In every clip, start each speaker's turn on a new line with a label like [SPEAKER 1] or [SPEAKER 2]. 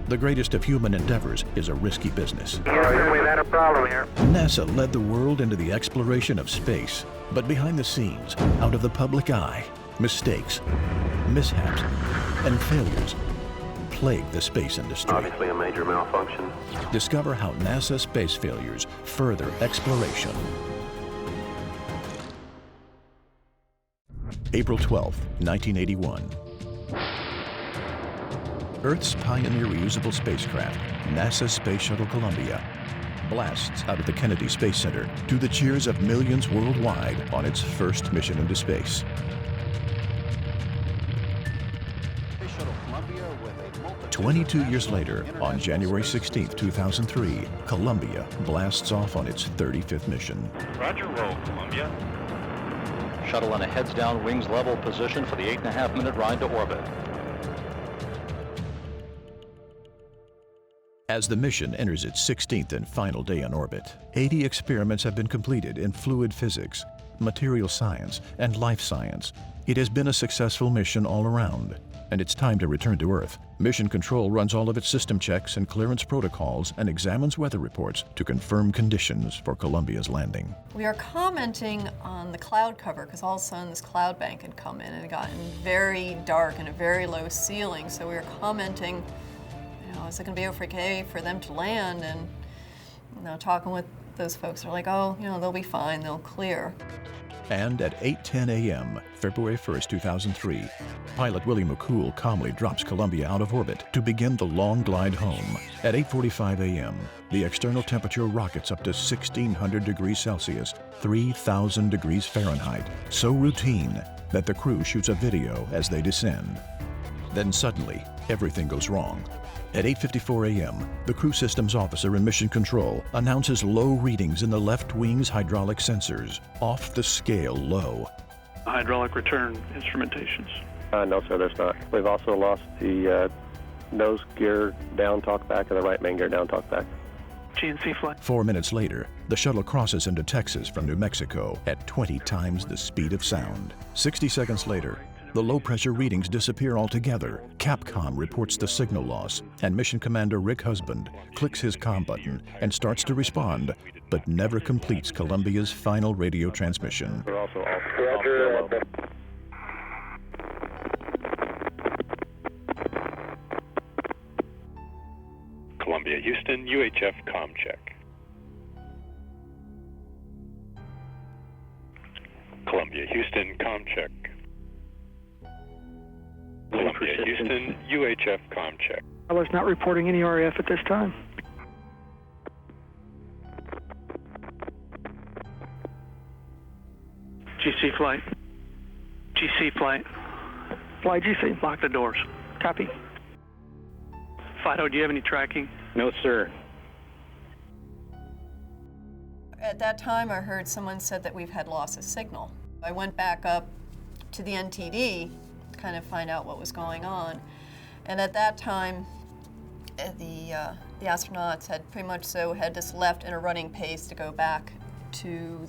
[SPEAKER 1] The greatest of human endeavors is a risky business.
[SPEAKER 2] Houston, we've had a problem here.
[SPEAKER 1] NASA led the world into the exploration of space, but behind the scenes, out of the public eye, mistakes, mishaps, and failures plague the space industry.
[SPEAKER 2] Obviously a major malfunction.
[SPEAKER 1] Discover how NASA space failures further exploration. April 12, 1981. Earth's pioneer reusable spacecraft, NASA Space Shuttle Columbia, blasts out of the Kennedy Space Center to the cheers of millions worldwide on its first mission into space. 22 years later, on January 16, 2003, Columbia blasts off on its 35th mission.
[SPEAKER 3] Roger, roll, Columbia.
[SPEAKER 4] Shuttle in a heads-down, wings-level position for the 8.5-minute ride to orbit.
[SPEAKER 1] As the mission enters its 16th and final day on orbit, 80 experiments have been completed in fluid physics, material science, and life science. It has been a successful mission all around, and it's time to return to Earth. Mission Control runs all of its system checks and clearance protocols and examines weather reports to confirm conditions for Columbia's landing.
[SPEAKER 5] We are commenting on the cloud cover because all of a sudden this cloud bank had come in and it gotten very dark and a very low ceiling, so we were commenting, is it going to be okay for them to land? And talking with those folks, they're like, oh, they'll be fine, they'll clear.
[SPEAKER 1] And at 8:10 a.m., February 1st, 2003, pilot Willie McCool calmly drops Columbia out of orbit to begin the long glide home. At 8:45 a.m., the external temperature rockets up to 1,600 degrees Celsius, 3,000 degrees Fahrenheit, so routine that the crew shoots a video as they descend. Then suddenly, everything goes wrong. At 8:54 a.m., the crew systems officer in Mission Control announces low readings in the left wing's hydraulic sensors, off the scale low.
[SPEAKER 3] Hydraulic return instrumentations.
[SPEAKER 6] No, sir, there's not. We've also lost the nose gear down talkback and the right main gear down talkback.
[SPEAKER 3] GNC flight.
[SPEAKER 1] 4 minutes later, the shuttle crosses into Texas from New Mexico at 20 times the speed of sound. 60 seconds later, the low-pressure readings disappear altogether. Capcom reports the signal loss, and Mission Commander Rick Husband clicks his comm button and starts to respond, but never completes Columbia's final radio transmission.
[SPEAKER 6] We're also off.
[SPEAKER 7] Columbia, Houston, UHF comm check. Columbia, Houston, comm check. Columbia, Houston, UHF comm check.
[SPEAKER 3] I was not reporting any RAF at this time. GC flight. GC flight. Fly GC. Lock the doors. Copy. Fido, do you have any tracking?
[SPEAKER 6] No, sir.
[SPEAKER 5] At that time, I heard someone said that we've had loss of signal. I went back up to the NTD to kind of find out what was going on. And at that time, the astronauts had pretty much had just left in a running pace to go back to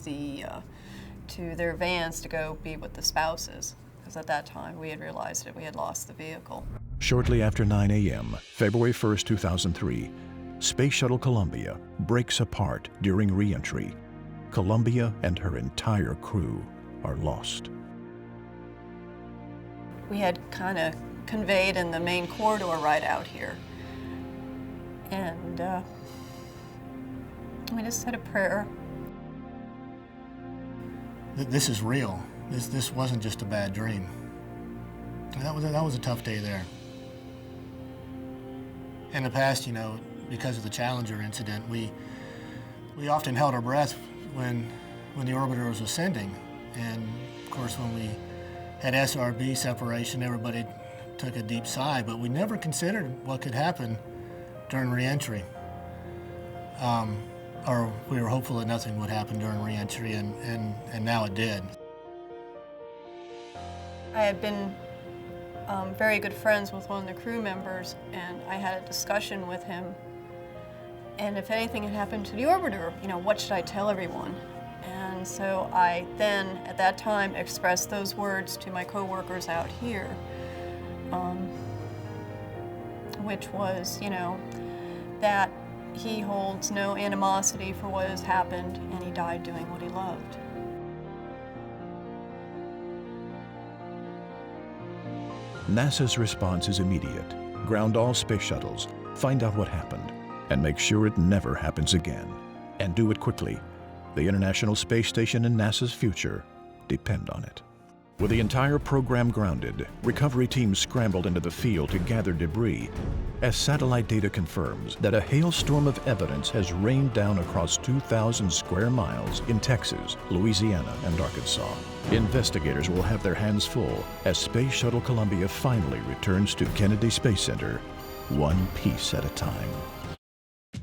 [SPEAKER 5] their vans to go be with the spouses. Because at that time, we had realized that we had lost the vehicle.
[SPEAKER 1] Shortly after 9 a.m., February 1st, 2003, Space Shuttle Columbia breaks apart during re-entry. Columbia and her entire crew are lost.
[SPEAKER 5] We had kind of conveyed in the main corridor right out here. And we just said a prayer.
[SPEAKER 8] This is real. This wasn't just a bad dream. That was a tough day there. In the past, because of the Challenger incident, we often held our breath when the orbiter was ascending. And of course, when we had SRB separation, everybody took a deep sigh, but we never considered what could happen during re-entry. Or we were hopeful that nothing would happen during re-entry, and now it did.
[SPEAKER 5] I had been very good friends with one of the crew members, and I had a discussion with him. And if anything had happened to the orbiter, what should I tell everyone? And so I then, at that time, expressed those words to my coworkers out here. which was, that he holds no animosity for what has happened, and he died doing what he loved.
[SPEAKER 1] NASA's response is immediate. Ground all space shuttles, find out what happened, and make sure it never happens again. And do it quickly. The International Space Station and NASA's future depend on it. With the entire program grounded, recovery teams scrambled into the field to gather debris, as satellite data confirms that a hailstorm of evidence has rained down across 2,000 square miles in Texas, Louisiana, and Arkansas. Investigators will have their hands full as Space Shuttle Columbia finally returns to Kennedy Space Center, one piece at a time.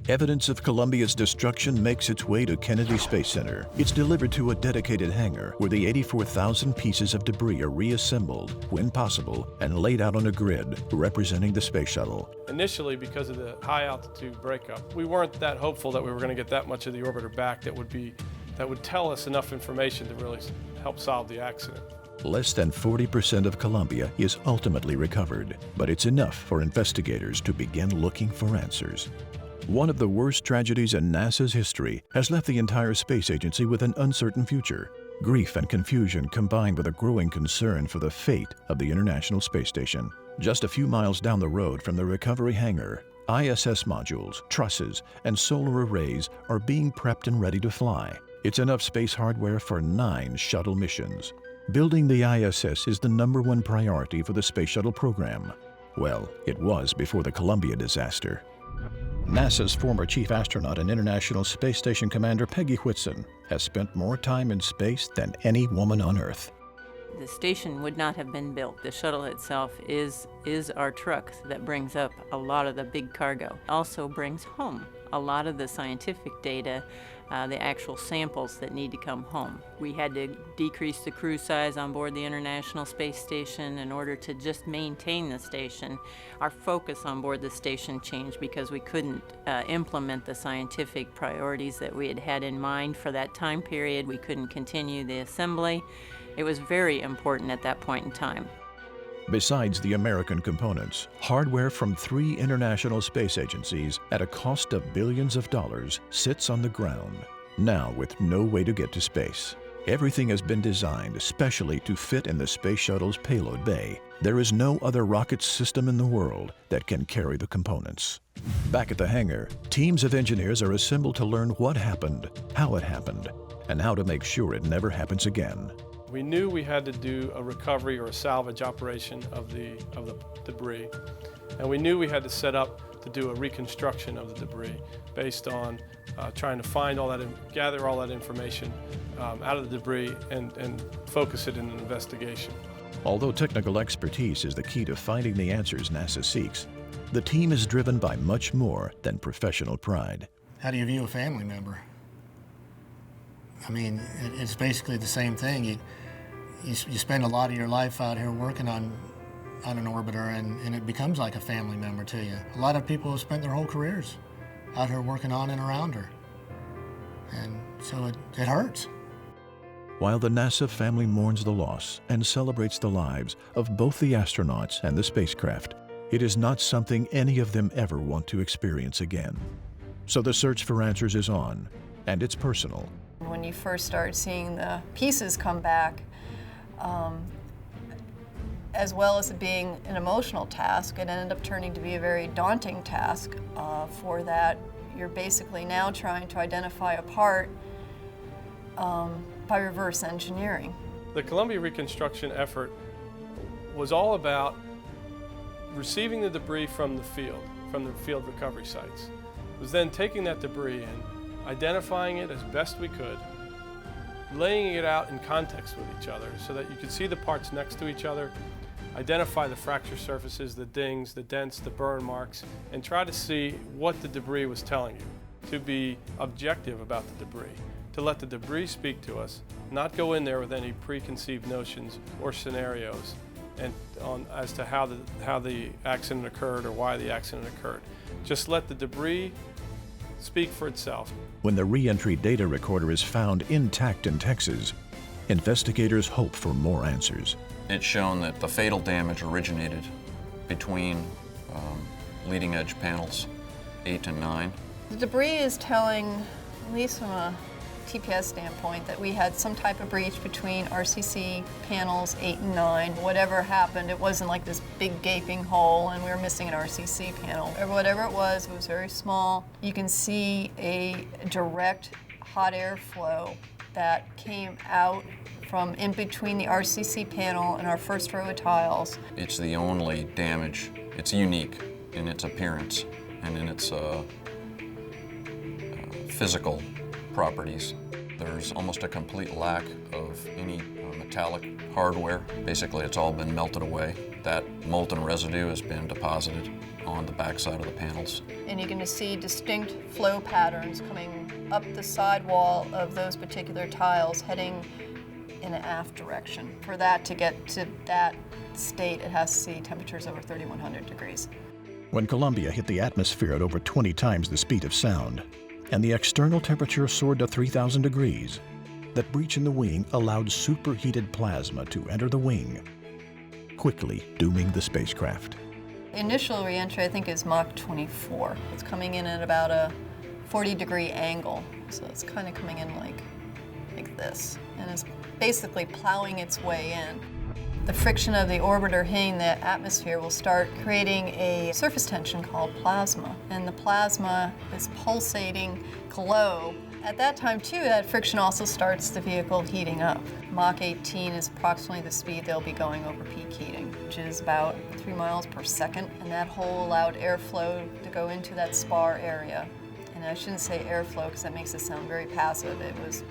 [SPEAKER 1] Evidence of Columbia's destruction makes its way to Kennedy Space Center. It's delivered to a dedicated hangar where the 84,000 pieces of debris are reassembled, when possible, and laid out on a grid representing the space shuttle.
[SPEAKER 9] Initially, because of the high altitude breakup, we weren't that hopeful that we were going to get that much of the orbiter back that would tell us enough information to really help solve the accident.
[SPEAKER 1] Less than 40% of Columbia is ultimately recovered, but it's enough for investigators to begin looking for answers. One of the worst tragedies in NASA's history has left the entire space agency with an uncertain future. Grief and confusion combined with a growing concern for the fate of the International Space Station. Just a few miles down the road from the recovery hangar, ISS modules, trusses, and solar arrays are being prepped and ready to fly. It's enough space hardware for 9 shuttle missions. Building the ISS is the #1 priority for the Space Shuttle program. Well, it was before the Columbia disaster. NASA's former chief astronaut and International Space Station commander Peggy Whitson has spent more time in space than any woman on Earth.
[SPEAKER 10] The station would not have been built. The shuttle itself is our truck that brings up a lot of the big cargo. Also brings home a lot of the scientific data, the actual samples that need to come home. We had to decrease the crew size on board the International Space Station in order to just maintain the station. Our focus on board the station changed because we couldn't implement the scientific priorities that we had in mind for that time period. We couldn't continue the assembly. It was very important at that point in time.
[SPEAKER 1] Besides the American components, hardware from 3 international space agencies at a cost of billions of dollars sits on the ground, now with no way to get to space. Everything has been designed especially to fit in the space shuttle's payload bay. There is no other rocket system in the world that can carry the components. Back at the hangar, teams of engineers are assembled to learn what happened, how it happened, and how to make sure it never happens again.
[SPEAKER 9] We knew we had to do a recovery or a salvage operation of the debris, and we knew we had to set up to do a reconstruction of the debris based on trying to find all that, gather all that information out of the debris and focus it in an investigation.
[SPEAKER 1] Although technical expertise is the key to finding the answers NASA seeks, the team is driven by much more than professional pride.
[SPEAKER 8] How do you view a family member? I mean, it's basically the same thing. You spend a lot of your life out here working on an orbiter, and it becomes like a family member to you. A lot of people have spent their whole careers out here working on and around her. And so it hurts.
[SPEAKER 1] While the NASA family mourns the loss and celebrates the lives of both the astronauts and the spacecraft, it is not something any of them ever want to experience again. So the search for answers is on, and it's personal.
[SPEAKER 5] When you first start seeing the pieces come back, as well as it being an emotional task, it ended up turning to be a very daunting task. For that, you're basically now trying to identify a part by reverse engineering.
[SPEAKER 9] The Columbia reconstruction effort was all about receiving the debris from the field recovery sites. It was then taking that debris and identifying it as best we could, laying it out in context with each other so that you could see the parts next to each other, identify the fracture surfaces, the dings, the dents, the burn marks, and try to see what the debris was telling you, to be objective about the debris, to let the debris speak to us, not go in there with any preconceived notions or scenarios as to how the accident occurred or why the accident occurred. Just let the debris speak for itself.
[SPEAKER 1] When the re-entry data recorder is found intact in Texas, investigators hope for more answers.
[SPEAKER 11] It's shown that the fatal damage originated between leading edge panels, 8 and 9.
[SPEAKER 5] The debris is telling, at least from a TPS standpoint, that we had some type of breach between RCC panels 8 and 9. Whatever happened, it wasn't like this big gaping hole and we were missing an RCC panel. Or whatever it was very small. You can see a direct hot air flow that came out from in between the RCC panel and our first row of tiles.
[SPEAKER 11] It's the only damage. It's unique in its appearance and in its physical properties. There's almost a complete lack of any metallic hardware. Basically, it's all been melted away. That molten residue has been deposited on the backside of the panels.
[SPEAKER 5] And you can see distinct flow patterns coming up the sidewall of those particular tiles, heading in an aft direction. For that to get to that state, it has to see temperatures over 3,100 degrees.
[SPEAKER 1] When Columbia hit the atmosphere at over 20 times the speed of sound, and the external temperature soared to 3,000 degrees, that breach in the wing allowed superheated plasma to enter the wing, quickly dooming the spacecraft.
[SPEAKER 5] The initial reentry, I think, is Mach 24. It's coming in at about a 40-degree angle, so it's kind of coming in like this, and it's basically plowing its way in. The friction of the orbiter hitting the atmosphere will start creating a surface tension called plasma, and the plasma is pulsating glow. At that time, too, that friction also starts the vehicle heating up. Mach 18 is approximately the speed they'll be going over peak heating, which is about 3 miles per second, and that hole allowed airflow to go into that spar area. And I shouldn't say airflow because that makes it sound very passive. It was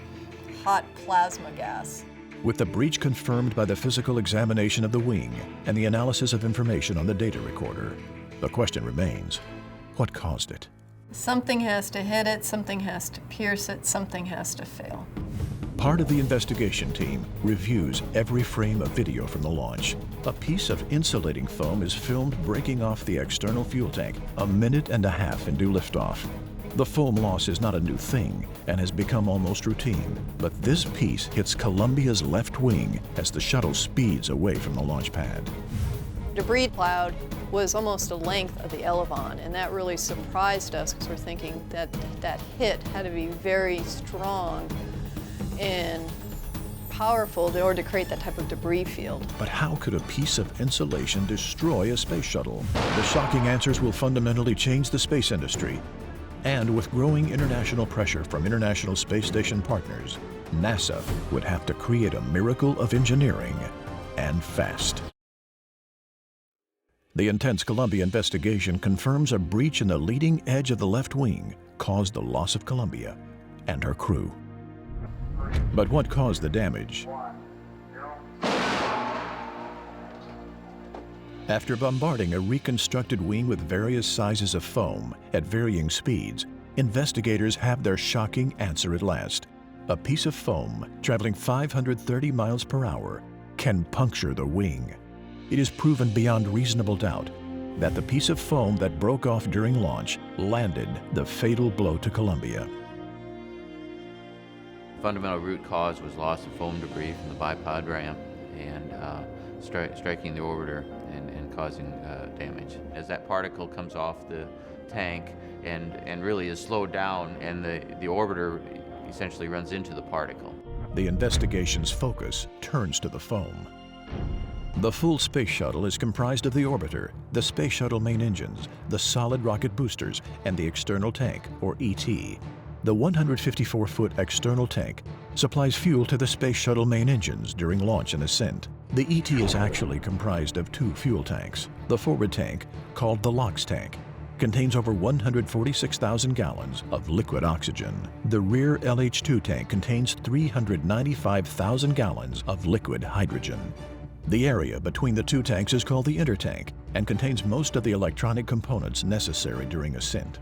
[SPEAKER 5] hot plasma gas.
[SPEAKER 1] With the breach confirmed by the physical examination of the wing and the analysis of information on the data recorder, the question remains, what caused it?
[SPEAKER 5] Something has to hit it, something has to pierce it, something has to fail.
[SPEAKER 1] Part of the investigation team reviews every frame of video from the launch. A piece of insulating foam is filmed breaking off the external fuel tank a minute and a half into liftoff. The foam loss is not a new thing and has become almost routine, but this piece hits Columbia's left wing as the shuttle speeds away from the launch pad.
[SPEAKER 5] Debris cloud was almost the length of the elevon, and that really surprised us because we're thinking that that hit had to be very strong and powerful in order to create that type of debris field.
[SPEAKER 1] But how could a piece of insulation destroy a space shuttle? The shocking answers will fundamentally change the space industry. And with growing international pressure from International Space Station partners, NASA would have to create a miracle of engineering, and fast. The intense Columbia investigation confirms a breach in the leading edge of the left wing caused the loss of Columbia and her crew. But what caused the damage? After bombarding a reconstructed wing with various sizes of foam at varying speeds, investigators have their shocking answer at last. A piece of foam traveling 530 miles per hour can puncture the wing. It is proven beyond reasonable doubt that the piece of foam that broke off during launch landed the fatal blow to Columbia.
[SPEAKER 12] Fundamental root cause was loss of foam debris from the bipod ramp and striking the orbiter and causing damage. As that particle comes off the tank and really is slowed down, and the orbiter essentially runs into the particle.
[SPEAKER 1] The investigation's focus turns to the foam. The full space shuttle is comprised of the orbiter, the space shuttle main engines, the solid rocket boosters, and the external tank, or ET. The 154-foot external tank supplies fuel to the space shuttle main engines during launch and ascent. The ET is actually comprised of 2 fuel tanks. The forward tank, called the LOX tank, contains over 146,000 gallons of liquid oxygen. The rear LH2 tank contains 395,000 gallons of liquid hydrogen. The area between the 2 tanks is called the intertank and contains most of the electronic components necessary during ascent.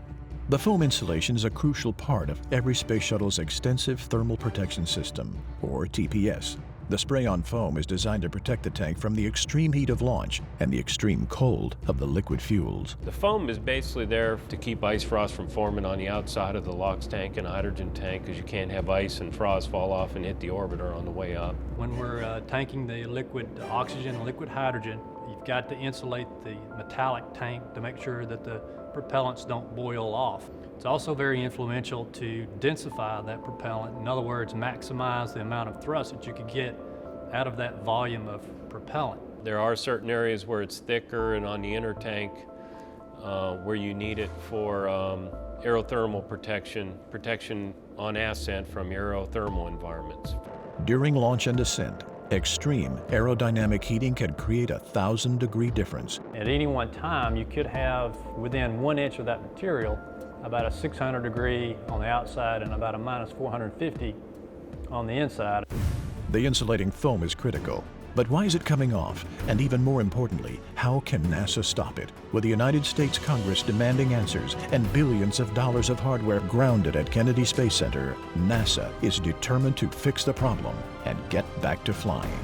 [SPEAKER 1] The foam insulation is a crucial part of every space shuttle's extensive thermal protection system, or TPS. The spray-on foam is designed to protect the tank from the extreme heat of launch and the extreme cold of the liquid fuels.
[SPEAKER 9] The foam is basically there to keep ice frost from forming on the outside of the LOX tank and hydrogen tank, because you can't have ice and frost fall off and hit the orbiter on the way up.
[SPEAKER 13] When we're tanking the liquid oxygen and liquid hydrogen, got to insulate the metallic tank to make sure that the propellants don't boil off. It's also very influential to densify that propellant. In other words, maximize the amount of thrust that you could get out of that volume of propellant.
[SPEAKER 14] There are certain areas where it's thicker and on the inner tank where you need it for aerothermal protection on ascent from aerothermal environments.
[SPEAKER 1] During launch and descent, extreme aerodynamic heating can create a 1,000-degree difference.
[SPEAKER 13] At any one time, you could have within 1 inch of that material about a 600-degree on the outside and about a minus 450 on the inside.
[SPEAKER 1] The insulating foam is critical. But why is it coming off? And even more importantly, how can NASA stop it? With the United States Congress demanding answers and billions of dollars of hardware grounded at Kennedy Space Center, NASA is determined to fix the problem and get back to flying.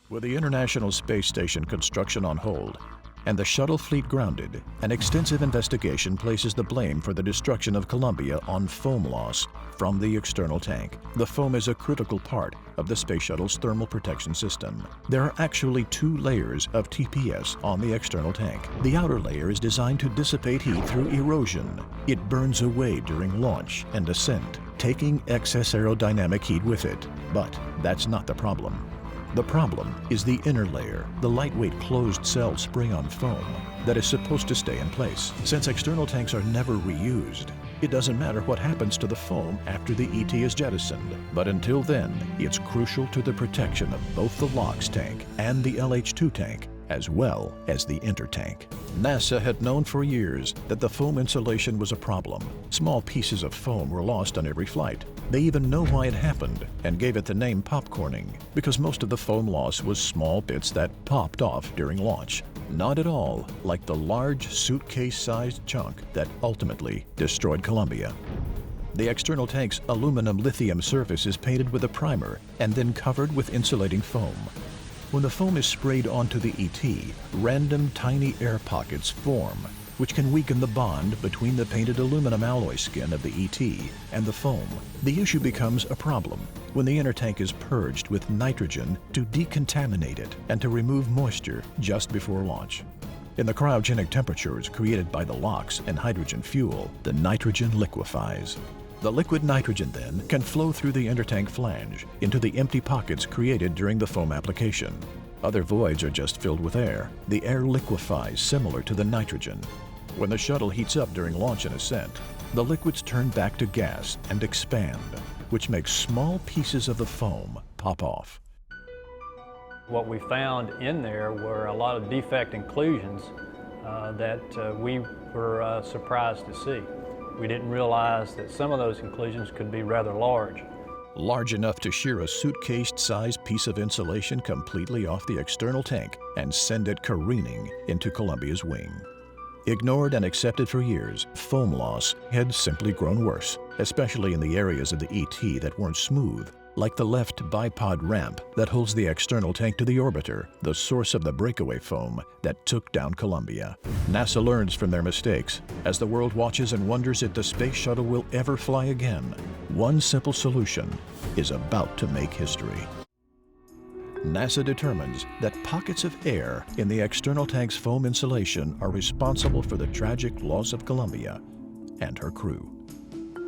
[SPEAKER 1] With the International Space Station construction on hold and the shuttle fleet grounded, an extensive investigation places the blame for the destruction of Columbia on foam loss from the external tank. The foam is a critical part of the Space Shuttle's thermal protection system. There are actually 2 layers of TPS on the external tank. The outer layer is designed to dissipate heat through erosion. It burns away during launch and descent, taking excess aerodynamic heat with it. But that's not the problem. The problem is the inner layer, the lightweight closed cell spray-on foam that is supposed to stay in place. Since external tanks are never reused, it doesn't matter what happens to the foam after the ET is jettisoned. But until then, it's crucial to the protection of both the LOX tank and the LH2 tank, as well as the intertank. NASA had known for years that the foam insulation was a problem. Small pieces of foam were lost on every flight. They even know why it happened and gave it the name popcorning, because most of the foam loss was small bits that popped off during launch. Not at all like the large suitcase-sized chunk that ultimately destroyed Columbia. The external tank's aluminum lithium surface is painted with a primer and then covered with insulating foam. When the foam is sprayed onto the ET, random tiny air pockets form, which can weaken the bond between the painted aluminum alloy skin of the ET and the foam. The issue becomes a problem when the inner tank is purged with nitrogen to decontaminate it and to remove moisture just before launch. In the cryogenic temperatures created by the LOX and hydrogen fuel, the nitrogen liquefies. The liquid nitrogen then can flow through the intertank flange into the empty pockets created during the foam application. Other voids are just filled with air. The air liquefies similar to the nitrogen. When the shuttle heats up during launch and ascent, the liquids turn back to gas and expand, which makes small pieces of the foam pop off.
[SPEAKER 13] What we found in there were a lot of defect inclusions that we were surprised to see. We didn't realize that some of those inclusions could be rather large.
[SPEAKER 1] Large enough to shear a suitcase-sized piece of insulation completely off the external tank and send it careening into Columbia's wing. Ignored and accepted for years, foam loss had simply grown worse, especially in the areas of the ET that weren't smooth, like the left bipod ramp that holds the external tank to the orbiter, the source of the breakaway foam that took down Columbia. NASA learns from their mistakes. As the world watches and wonders if the space shuttle will ever fly again, one simple solution is about to make history. NASA determines that pockets of air in the external tank's foam insulation are responsible for the tragic loss of Columbia and her crew.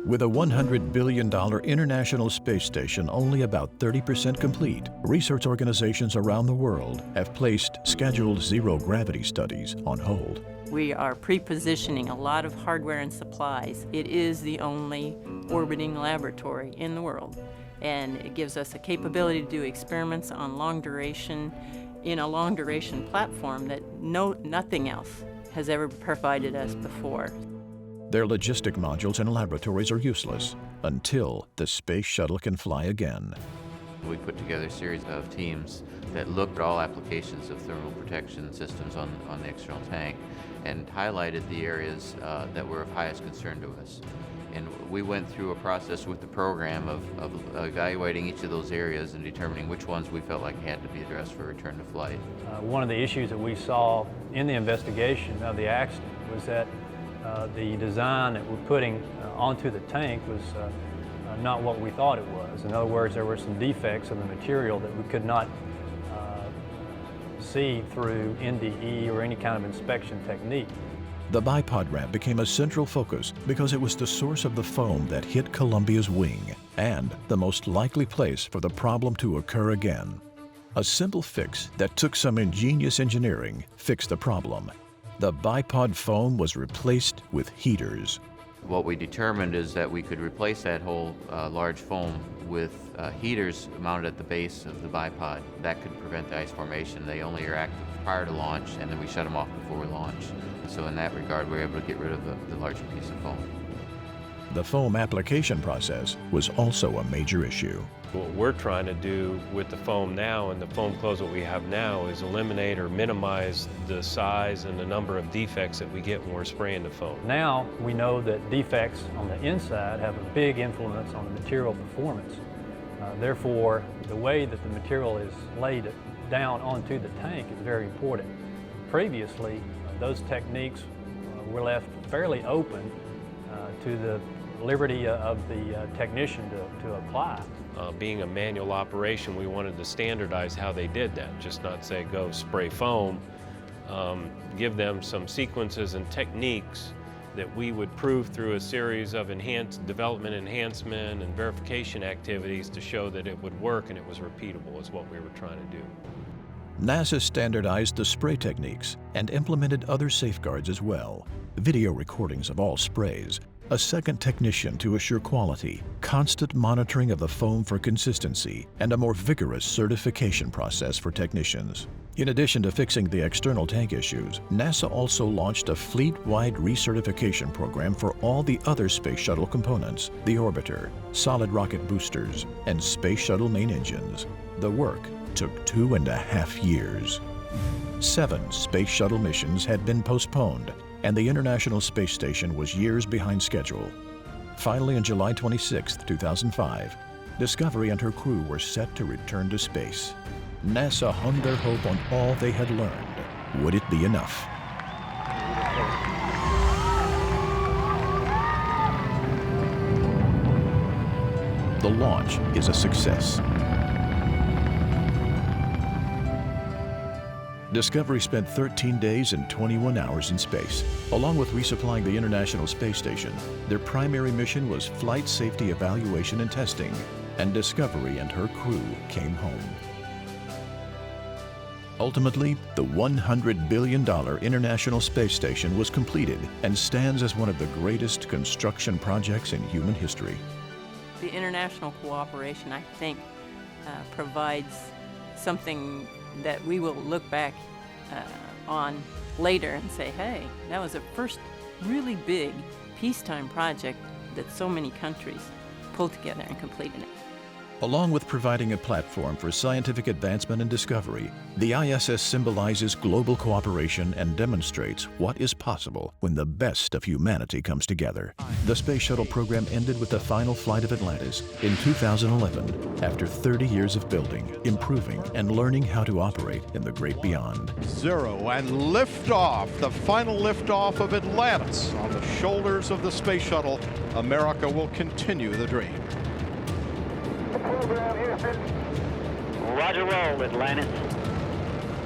[SPEAKER 1] With a $100 billion International Space Station only about 30% complete, research organizations around the world have placed scheduled zero-gravity studies on hold.
[SPEAKER 10] We are pre-positioning a lot of hardware and supplies. It is the only orbiting laboratory in the world, and it gives us a capability to do experiments on long duration, in a long duration platform that nothing else has ever provided us before.
[SPEAKER 1] Their logistic modules and laboratories are useless until the space shuttle can fly again.
[SPEAKER 12] We put together a series of teams that looked at all applications of thermal protection systems on the external tank and highlighted the areas that were of highest concern to us. And we went through a process with the program of evaluating each of those areas and determining which ones we felt like had to be addressed for return to flight.
[SPEAKER 13] One of the issues that we saw in the investigation of the accident was that the design that we're putting onto the tank was not what we thought it was. In other words, there were some defects in the material that we could not see through NDE or any kind of inspection technique.
[SPEAKER 1] The bipod ramp became a central focus because it was the source of the foam that hit Columbia's wing and the most likely place for the problem to occur again. A simple fix that took some ingenious engineering fixed the problem. The bipod foam was replaced with heaters.
[SPEAKER 12] What we determined is that we could replace that whole large foam with heaters mounted at the base of the bipod. That could prevent the ice formation. They only are active prior to launch, and then we shut them off before launch. So in that regard, we were able to get rid of the larger piece of foam.
[SPEAKER 1] The foam application process was also a major issue.
[SPEAKER 14] What we're trying to do with the foam now and the foam clothes that we have now is eliminate or minimize the size and the number of defects that we get when we're spraying the foam.
[SPEAKER 13] Now we know that defects on the inside have a big influence on the material performance. Therefore, the way that the material is laid down onto the tank is very important. Previously, those techniques were left fairly open to the liberty of the technician to apply.
[SPEAKER 14] Being a manual operation, we wanted to standardize how they did that, just not say go spray foam, give them some sequences and techniques that we would prove through a series of development enhancement and verification activities to show that it would work and it was repeatable is what we were trying to do.
[SPEAKER 1] NASA standardized the spray techniques and implemented other safeguards as well. Video recordings of all sprays, a second technician to assure quality, constant monitoring of the foam for consistency, and a more vigorous certification process for technicians. In addition to fixing the external tank issues, NASA also launched a fleet-wide recertification program for all the other Space Shuttle components, the orbiter, solid rocket boosters, and Space Shuttle main engines. The work took 2.5 years. 7 Space Shuttle missions had been postponed, and the International Space Station was years behind schedule. Finally, on July 26, 2005, Discovery and her crew were set to return to space. NASA hung their hope on all they had learned. Would it be enough? The launch is a success. Discovery spent 13 days and 21 hours in space. Along with resupplying the International Space Station, their primary mission was flight safety evaluation and testing, and Discovery and her crew came home. Ultimately, the $100 billion International Space Station was completed and stands as one of the greatest construction projects in human history.
[SPEAKER 10] The international cooperation, I think, provides something that we will look back on later and say, hey, that was the first really big peacetime project that so many countries pulled together and completed it.
[SPEAKER 1] Along with providing a platform for scientific advancement and discovery, the ISS symbolizes global cooperation and demonstrates what is possible when the best of humanity comes together. The Space Shuttle program ended with the final flight of Atlantis in 2011, after 30 years of building, improving, and learning how to operate in the great beyond.
[SPEAKER 15] 0 and liftoff, the final liftoff of Atlantis on the shoulders of the Space Shuttle. America will continue the dream.
[SPEAKER 4] Roger roll, Atlantis.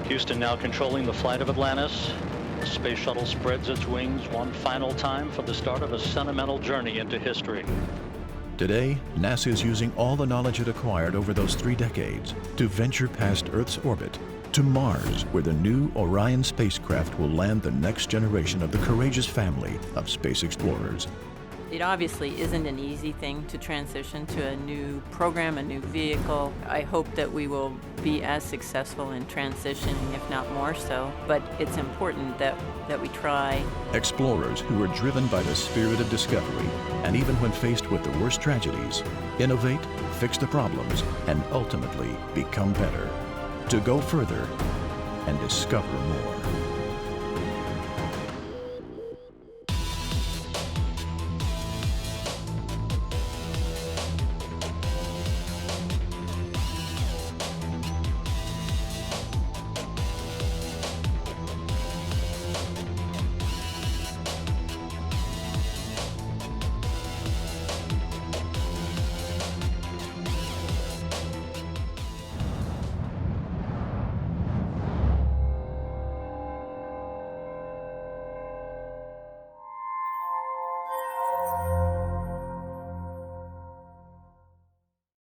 [SPEAKER 4] Houston now controlling the flight of Atlantis. The Space Shuttle spreads its wings one final time for the start of a sentimental journey into history.
[SPEAKER 1] Today, NASA is using all the knowledge it acquired over those 3 decades to venture past Earth's orbit to Mars, where the new Orion spacecraft will land the next generation of the courageous family of space explorers.
[SPEAKER 10] It obviously isn't an easy thing to transition to a new program, a new vehicle. I hope that we will be as successful in transitioning, if not more so, but it's important that we try.
[SPEAKER 1] Explorers who are driven by the spirit of discovery, and even when faced with the worst tragedies, innovate, fix the problems, and ultimately become better. To go further and discover more.
[SPEAKER 16] you.